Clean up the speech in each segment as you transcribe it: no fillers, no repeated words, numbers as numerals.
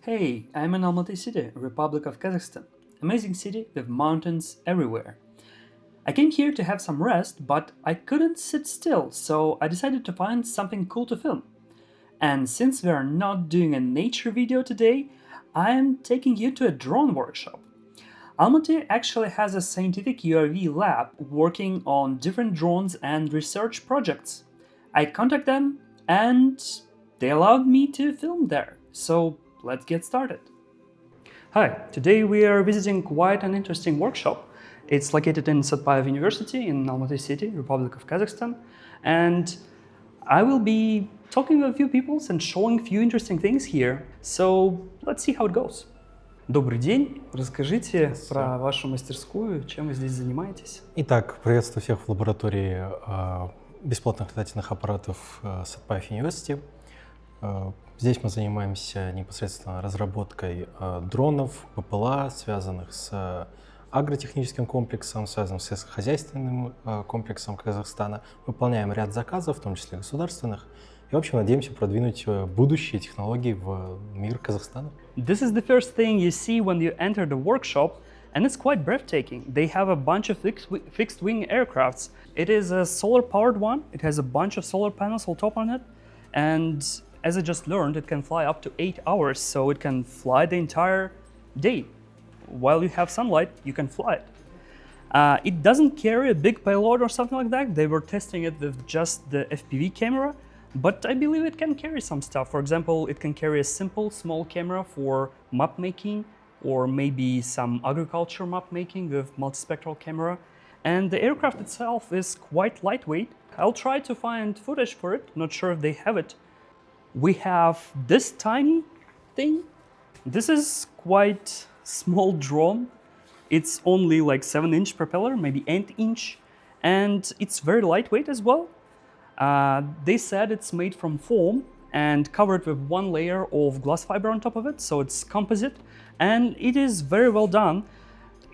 Hey, I'm in Almaty city, Republic of Kazakhstan. Amazing city with mountains everywhere. I came here to have some rest, but I couldn't sit still, so I decided to find something cool to film. And since we are not doing a nature video today, I am taking you to a drone workshop. Almaty actually has a scientific UAV lab working on different drones and research projects. I contacted them and they allowed me to film there. So let's get started. Hi, today we are visiting quite an interesting workshop. It's located in Satbayev University in Almaty city, Republic of Kazakhstan. And I will be talking with a few people and showing a few interesting things here. So let's see how it goes. Добрый день. Расскажите про вашу мастерскую, чем вы здесь занимаетесь? Итак, приветствую всех в лаборатории бесплатных летательных аппаратов Satbayev University. Здесь мы занимаемся непосредственно разработкой дронов, БПЛА, связанных с агротехническим комплексом, связанным с сельскохозяйственным комплексом Казахстана. Выполняем ряд заказов, в том числе государственных. И, в общем, надеемся продвинуть будущие технологии в мир Казахстана. This is the first thing you see when you enter the workshop, and it's quite breathtaking. They have a bunch of fixed-wing aircrafts. It is a solar-powered one. It has a bunch of solar panels on top on it, and as I just learned, it can fly up to 8 hours, so it can fly the entire day. While you have sunlight, you can fly it. It doesn't carry a big payload or something like that. They were testing it with just the FPV camera, but I believe it can carry some stuff. For example, it can carry a simple small camera for map making, or maybe some agriculture map making with multispectral camera. And the aircraft itself is quite lightweight. I'll try to find footage for it, not sure if they have it. We have this tiny thing. This is quite small drone. It's only like 7-inch propeller, maybe 8-inch, and it's very lightweight as well. They said it's made from foam and covered with one layer of glass fiber on top of it, so it's composite, and it is very well done.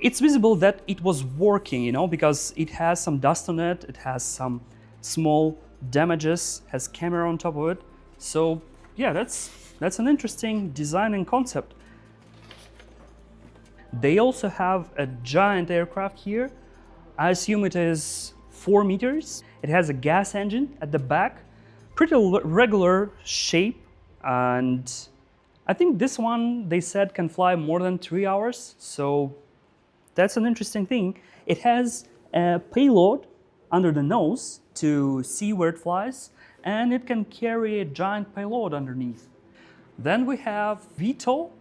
It's visible that it was working, because it has some dust on it, it has some small damages, has camera on top of it. So yeah, that's an interesting design and concept. They also have a giant aircraft here. I assume it is 4 meters. It has a gas engine at the back, pretty regular shape, and I think this one, they said, can fly more than 3 hours, so that's an interesting thing. It has a payload under the nose to see where it flies, and it can carry a giant payload underneath. Then we have VTOL.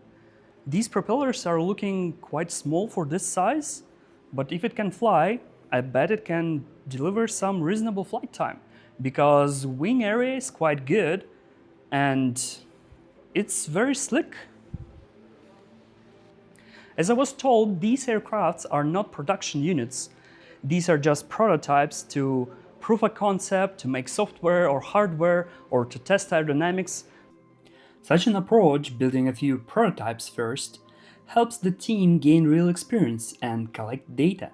These propellers are looking quite small for this size, but if it can fly, I bet it can deliver some reasonable flight time, because wing area is quite good and it's very slick. As I was told, these aircrafts are not production units. These are just prototypes to prove a concept, to make software or hardware, or to test aerodynamics. Such an approach, building a few prototypes first, helps the team gain real experience and collect data.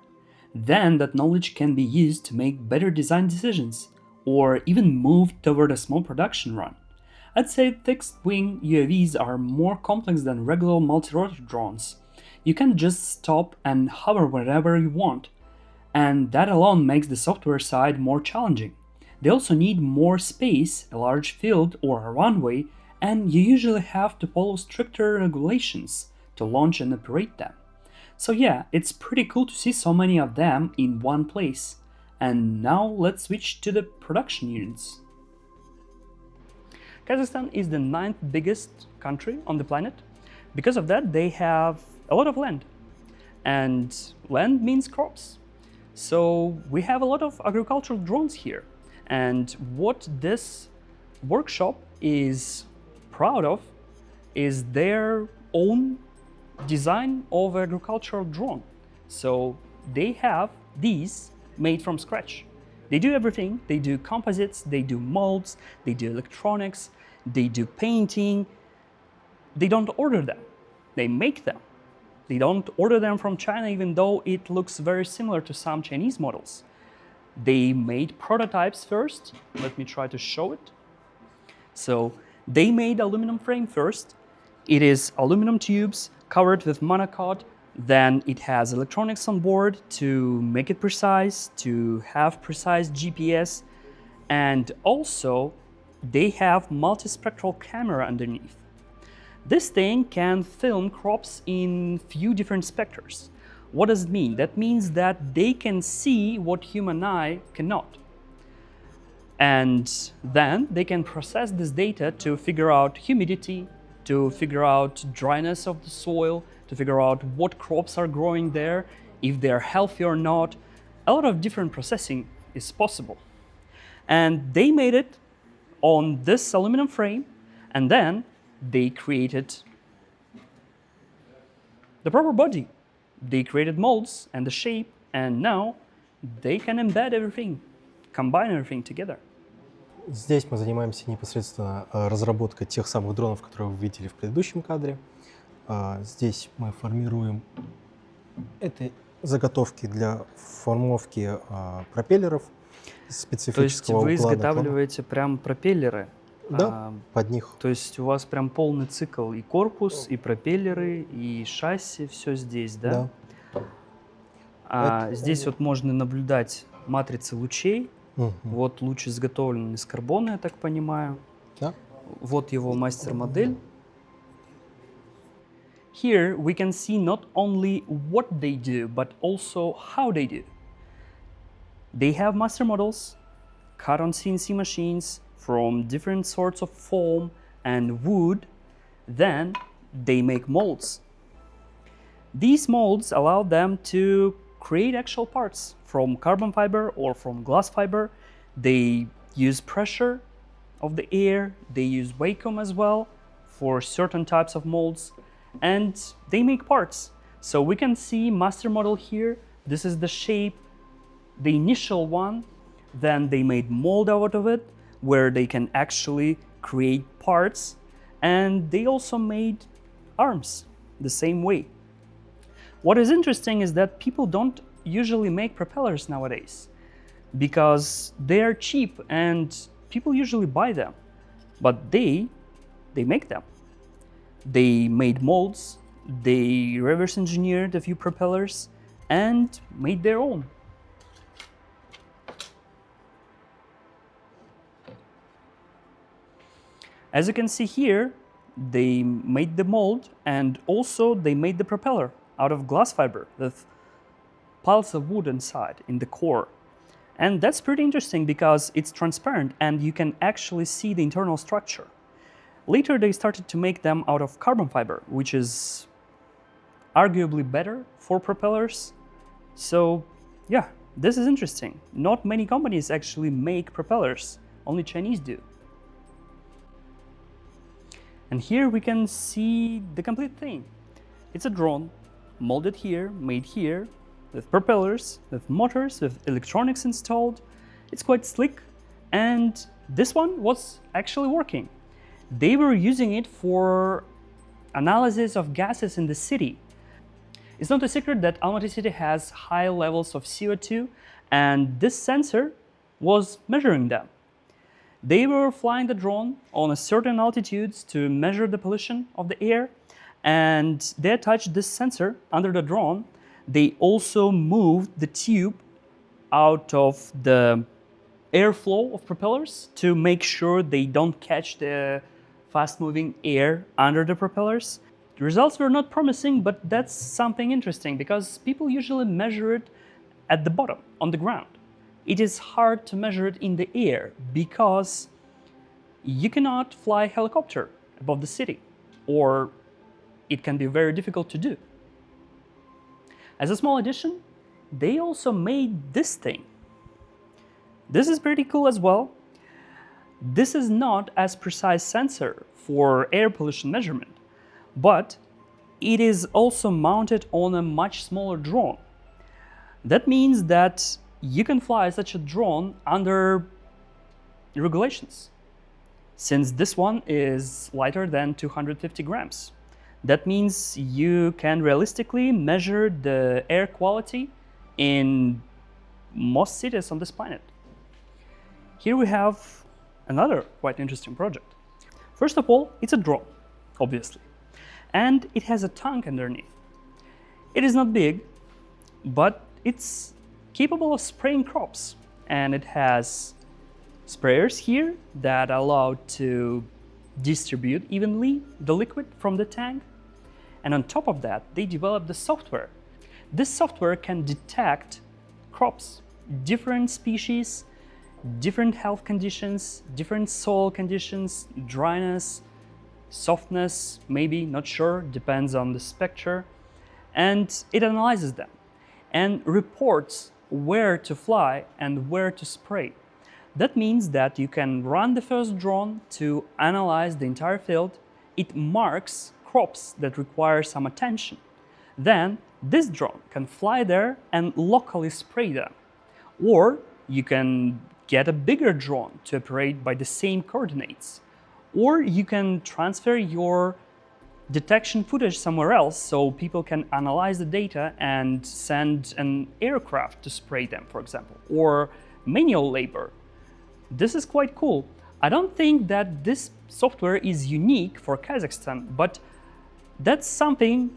Then that knowledge can be used to make better design decisions, or even move toward a small production run. I'd say fixed-wing UAVs are more complex than regular multi-rotor drones. You can just stop and hover wherever you want, and that alone makes the software side more challenging. They also need more space, a large field or a runway, and you usually have to follow stricter regulations to launch and operate them. So yeah, it's pretty cool to see so many of them in one place. And now let's switch to the production units. Kazakhstan is the 9th biggest country on the planet. Because of that, they have a lot of land. And land means crops. So we have a lot of agricultural drones here. And what this workshop is proud of is their own design of agricultural drone. So they have these made from scratch. They do everything. They do composites, they do molds, they do electronics, they do painting. They don't order them, they make them. They don't order them from China, even though it looks very similar to some Chinese models. They made prototypes first. Let me try to show it. So they made aluminum frame first, It is aluminum tubes covered with monocoque. Then it has electronics on board to make it precise, to have precise GPS. And also, they have multispectral camera underneath. This thing can film crops in few different specters. What does it mean? That means that they can see what human eye cannot. And then they can process this data to figure out humidity, to figure out dryness of the soil, to figure out what crops are growing there, if they're healthy or not. A lot of different processing is possible. And they made it on this aluminum frame, and then they created the proper body. They created molds and the shape, and now they can embed everything, combine everything together. Здесь мы занимаемся непосредственно разработкой тех самых дронов, которые вы видели в предыдущем кадре. Здесь мы формируем это заготовки для формовки пропеллеров специфического уклада. То есть вы изготавливаете прям пропеллеры? Да, под них. То есть у вас прям полный цикл, и корпус, и пропеллеры, и шасси, все здесь, да? Да. Здесь вот можно наблюдать матрицы лучей. Угу. Вот луч изготовлен из карбона, я так понимаю. Да. Вот его мастер-модель. Here we can see not only what they do, but also how they do. They have master models cut on CNC machines from different sorts of foam and wood. Then they make molds. These molds allow them to create actual parts from carbon fiber or from glass fiber. They use pressure of the air. They use vacuum as well for certain types of molds. And they make parts. So we can see master model here. This is the shape, the initial one. Then they made mold out of it, where they can actually create parts. And they also made arms the same way. What is interesting is that people don't usually make propellers nowadays because they are cheap and people usually buy them. But they make them. They made molds, they reverse engineered a few propellers and made their own. As you can see here, they made the mold and also they made the propeller out of glass fiber with piles of wood inside in the core. And that's pretty interesting because it's transparent and you can actually see the internal structure. Later they started to make them out of carbon fiber, which is arguably better for propellers. So yeah, this is interesting. Not many companies actually make propellers, only Chinese do. And here we can see the complete thing. It's a drone, molded here, made here, with propellers, with motors, with electronics installed. It's quite slick, and this one was actually working. They were using it for analysis of gases in the city. It's not a secret that Almaty city has high levels of CO2, and this sensor was measuring them. They were flying the drone on a certain altitudes to measure the pollution of the air, and they attached this sensor under the drone. They also moved the tube out of the airflow of propellers to make sure they don't catch the fast-moving air under the propellers. The results were not promising, but that's something interesting because people usually measure it at the bottom, on the ground. It is hard to measure it in the air because you cannot fly a helicopter above the city, or it can be very difficult to do. As a small addition, they also made this thing. This is pretty cool as well. This is not as precise sensor for air pollution measurement, but it is also mounted on a much smaller drone. That means that you can fly such a drone under regulations, since this one is lighter than 250 grams. That means you can realistically measure the air quality in most cities on this planet. Here we have another quite interesting project. First of all, it's a drone, obviously. and it has a tank underneath. It is not big, but it's capable of spraying crops, and it has sprayers here that allow to distribute evenly the liquid from the tank. And on top of that, they developed the software. This software can detect crops, different species, different health conditions, different soil conditions, dryness, softness, maybe, not sure, depends on the spectre. And it analyzes them and reports where to fly and where to spray. That means that you can run the first drone to analyze the entire field. It marks crops that require some attention. Then this drone can fly there and locally spray them. Or you can get a bigger drone to operate by the same coordinates. Or you can transfer your detection footage somewhere else so people can analyze the data and send an aircraft to spray them, for example, or manual labor. This is quite cool. I don't think that this software is unique for Kazakhstan, but that's something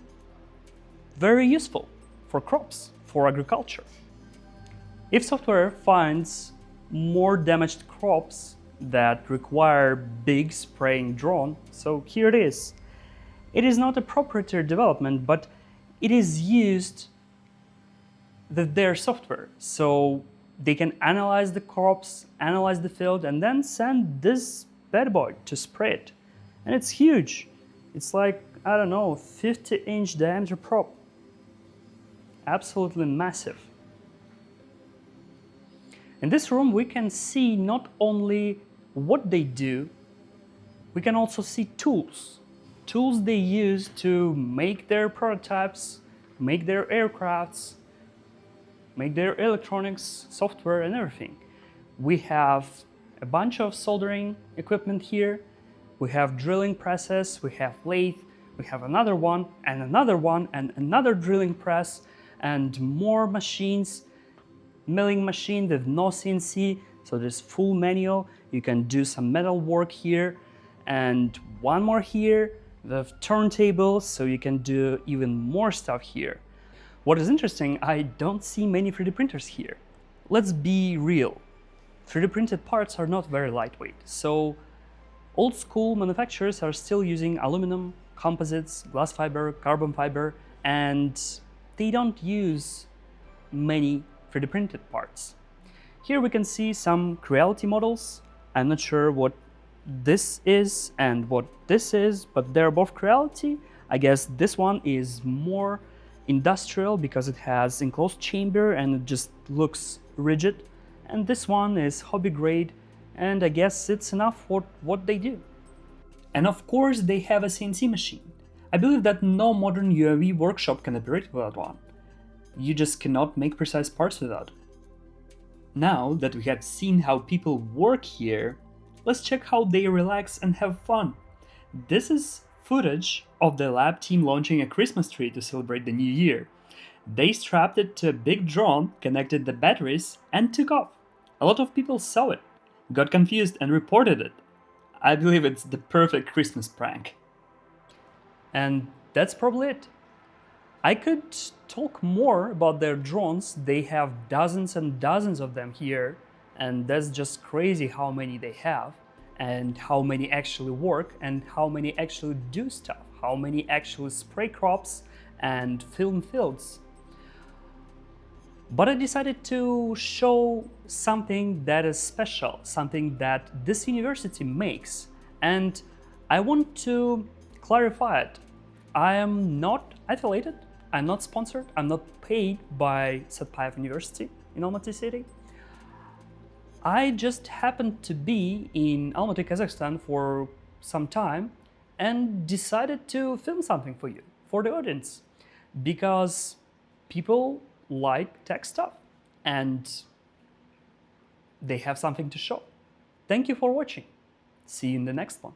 very useful for crops, for agriculture. If software finds more damaged crops that require big spraying drone, so here it is. It is not a proprietary development, but it is used with their software. So they can analyze the crops, analyze the field, and then send this bad boy to spray it. And it's huge. It's like, I don't know, 50-inch diameter prop. Absolutely massive. In this room, we can see not only what they do, we can also see tools. Tools they use to make their prototypes, make their aircrafts, make their electronics, software, and everything. We have a bunch of soldering equipment here. We have drilling presses, we have lathe, we have another one, and another drilling press, and more machines, milling machine with no CNC, so there's full manual. You can do some metal work here, and one more here, the turntables, so you can do even more stuff here. What is interesting, I don't see many 3D printers here. Let's be real. 3D printed parts are not very lightweight, so old school manufacturers are still using aluminum, composites, glass fiber, carbon fiber, and they don't use many 3D printed parts. Here we can see some Creality models. I'm not sure what this is and what this is, but they're both Creality. I guess this one is more industrial because it has enclosed chamber and it just looks rigid. And this one is hobby grade, and I guess it's enough for what they do. And of course they have a CNC machine. I believe that no modern UAV workshop can operate without one. You just cannot make precise parts without it. Now that we have seen how people work here, let's check how they relax and have fun. This is footage of the lab team launching a Christmas tree to celebrate the new year. They strapped it to a big drone, connected the batteries, and took off. A lot of people saw it, got confused and reported it. I believe it's the perfect Christmas prank. And that's probably it. I could talk more about their drones. They have dozens and dozens of them here, and that's just crazy how many they have, and how many actually work, and how many actually do stuff, how many actually spray crops and film fields. But I decided to show something that is special, something that this university makes, and I want to clarify it. I am not affiliated, I'm not sponsored, I'm not paid by Satbayev University in Almaty city. I just happened to be in Almaty, Kazakhstan for some time and decided to film something for you, for the audience, because people like tech stuff and they have something to show. Thank you for watching. See you in the next one.